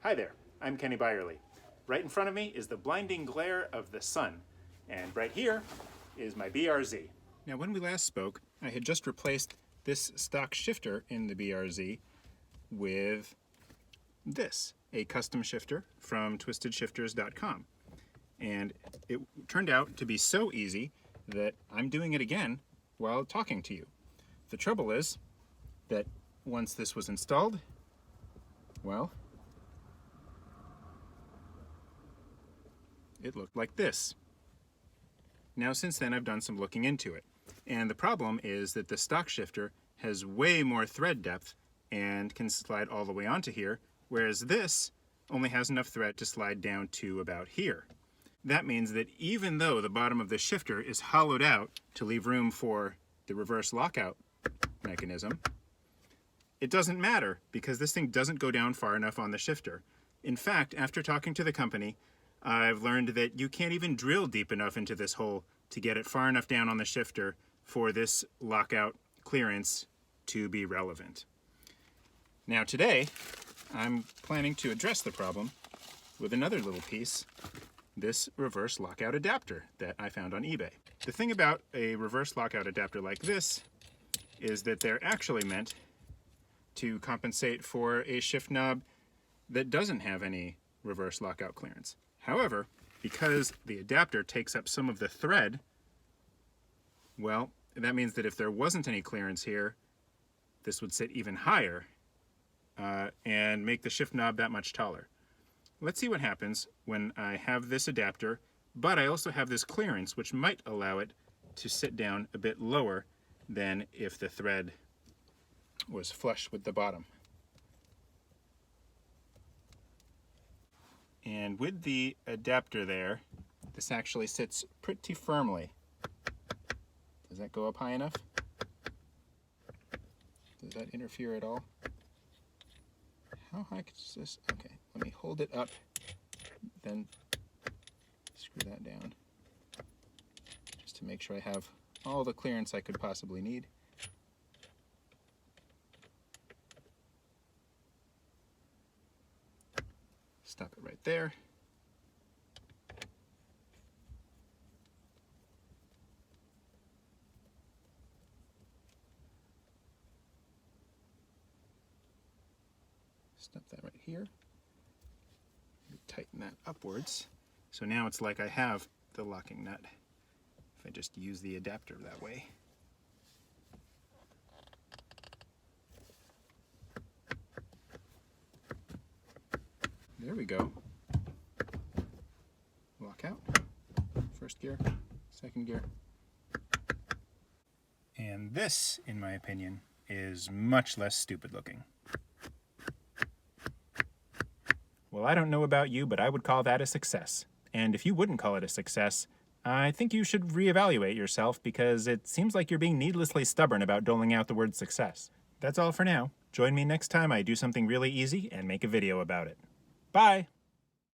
Hi there, I'm Kenny Byerly. Right in front of me is the blinding glare of the sun, and right here is my BRZ. Now, when we last spoke, I had just replaced this stock shifter in the BRZ with this, a custom shifter from twistedshifters.com. And it turned out to be so easy that I'm doing it again while talking to you. The trouble is that once this was installed, well, it looked like this. Now, since then, I've done some looking into it. And the problem is that the stock shifter has way more thread depth and can slide all the way onto here, whereas this only has enough thread to slide down to about here. That means that even though the bottom of the shifter is hollowed out to leave room for the reverse lockout mechanism, it doesn't matter because this thing doesn't go down far enough on the shifter. In fact, after talking to the company, I've learned that you can't even drill deep enough into this hole to get it far enough down on the shifter for this lockout clearance to be relevant. Now today, I'm planning to address the problem with another little piece, this reverse lockout adapter that I found on eBay. The thing about a reverse lockout adapter like this is that they're actually meant to compensate for a shift knob that doesn't have any reverse lockout clearance. However, because the adapter takes up some of the thread, well, that means that if there wasn't any clearance here, this would sit even higher and make the shift knob that much taller. Let's see what happens when I have this adapter, but I also have this clearance, which might allow it to sit down a bit lower than if the thread was flush with the bottom. And with the adapter there, this actually sits pretty firmly. Does that go up high enough? Does that interfere at all? How high is this? Okay, let me hold it up, then screw that down, just to make sure I have all the clearance I could possibly need. Stop it right there. Stop that right here. Tighten that upwards. So now it's like I have the locking nut if I just use the adapter that way. There we go. Lockout. First gear, second gear. And this, in my opinion, is much less stupid looking. Well, I don't know about you, but I would call that a success. And if you wouldn't call it a success, I think you should reevaluate yourself because it seems like you're being needlessly stubborn about doling out the word success. That's all for now. Join me next time I do something really easy and make a video about it. Bye!